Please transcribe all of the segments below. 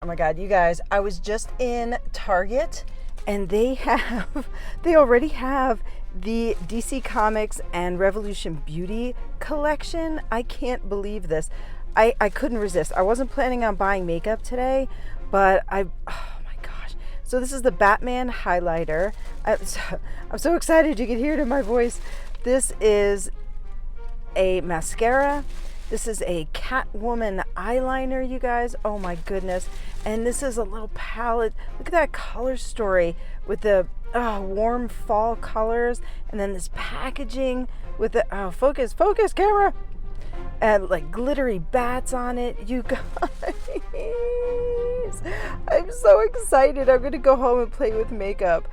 Oh my God, you guys, I was just in Target and they already have the DC Comics and Revolution Beauty collection. I can't believe this. I couldn't resist. I wasn't planning on buying makeup today, but oh my gosh. So this is the Batman highlighter. I'm so excited you can hear it in my voice. This is a mascara. This is a Catwoman eyeliner, you guys. Oh my goodness. And this is a little palette. Look at that color story with the warm fall colors. And then this packaging with the, focus camera. And like glittery bats on it. You guys. I'm so excited. I'm going to go home and play with makeup.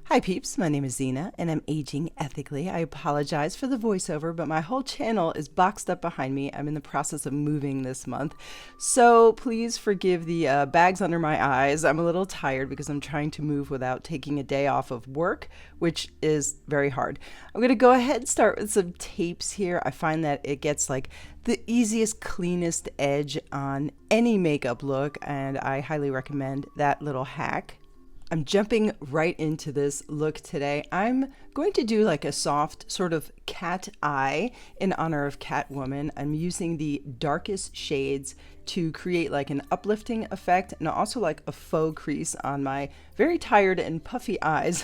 Hi peeps, my name is Zina and I'm aging ethically. I apologize for the voiceover, but my whole channel is boxed up behind me. I'm in the process of moving this month, so please forgive the bags under my eyes. I'm a little tired because I'm trying to move without taking a day off of work, which is very hard. I'm going to go ahead and start with some tapes here. I find that it gets like the easiest, cleanest edge on any makeup look, and I highly recommend that little hack. I'm jumping right into this look today. I'm going to do like a soft sort of cat eye in honor of Catwoman. I'm using the darkest shades to create like an uplifting effect and also like a faux crease on my very tired and puffy eyes.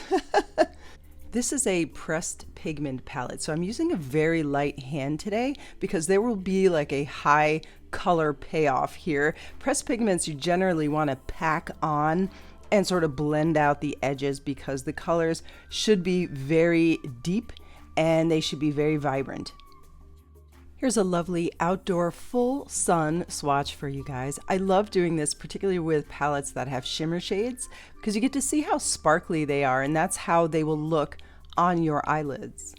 This is a pressed pigment palette, so I'm using a very light hand today because there will be like a high color payoff here. Pressed pigments you generally want to pack on and sort of blend out the edges because the colors should be very deep and they should be very vibrant. Here's a lovely outdoor full sun swatch for you guys. I love doing this, particularly with palettes that have shimmer shades, because you get to see how sparkly they are, and that's how they will look on your eyelids.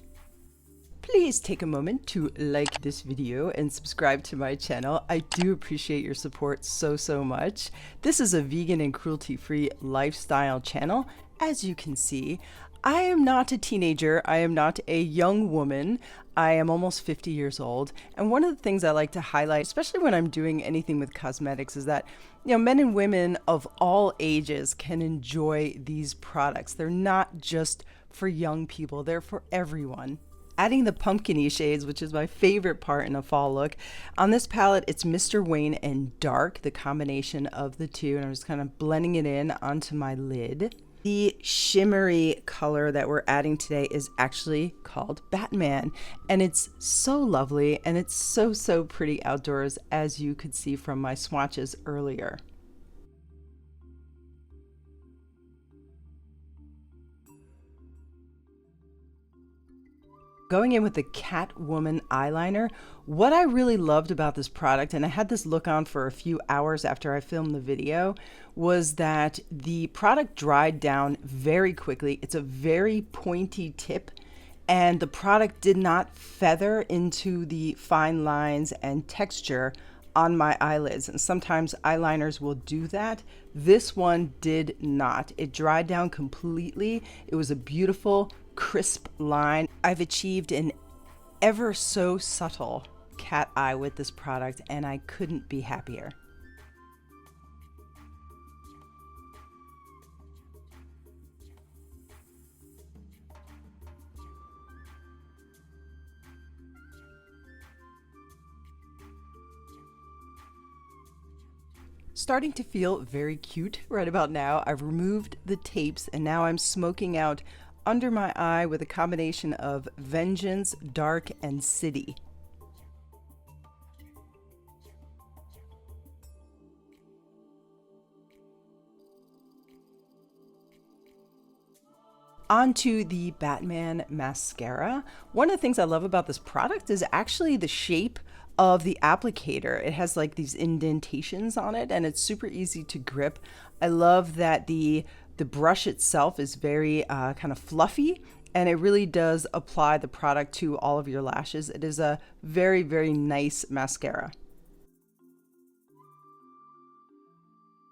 Please take a moment to like this video and subscribe to my channel. I do appreciate your support so much. This is a vegan and cruelty-free lifestyle channel. As you can see, I am not a teenager. I am not a young woman. I am almost 50 years old. And one of the things I like to highlight, especially when I'm doing anything with cosmetics, is that, you know, men and women of all ages can enjoy these products. They're not just for young people, they're for everyone. Adding the pumpkin-y shades, which is my favorite part in a fall look. On this palette, it's Mr. Wayne and Dark, the combination of the two, and I'm just kind of blending it in onto my lid. The shimmery color that we're adding today is actually called Batman, and it's so lovely, and it's so pretty outdoors, as you could see from my swatches earlier. Going in with the Catwoman eyeliner, what I really loved about this product, and I had this look on for a few hours after I filmed the video, was that the product dried down very quickly. It's a very pointy tip, and the product did not feather into the fine lines and texture on my eyelids. And sometimes eyeliners will do that. This one did not. It dried down completely. It was a beautiful, crisp line. I've achieved an ever so subtle cat eye with this product, and I couldn't be happier. Starting to feel very cute right about now. I've removed the tapes and now I'm smoking out under my eye with a combination of Vengeance, Dark, and City. Onto the Batman mascara. One of the things I love about this product is actually the shape of the applicator. It has like these indentations on it and it's super easy to grip. I love that the brush itself is very kind of fluffy, and it really does apply the product to all of your lashes. It is a very nice mascara.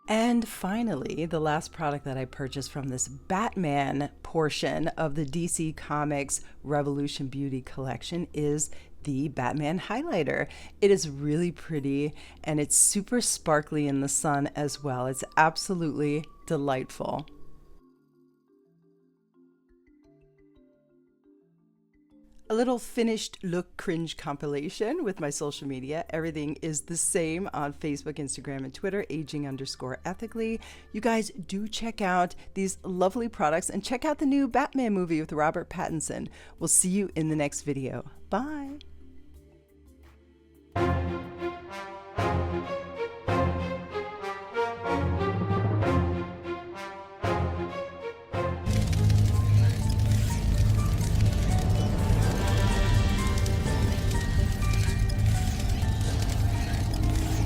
And finally, the last product that I purchased from this Batman portion of the DC Comics Revolution Beauty collection is the Batman highlighter. It is really pretty and it's super sparkly in the sun as well. It's absolutely delightful. A little finished look cringe compilation with my social media. Everything is the same on Facebook, Instagram, and Twitter, aging_ethically. You guys do check out these lovely products and check out the new Batman movie with Robert Pattinson. We'll see you in the next video. Bye.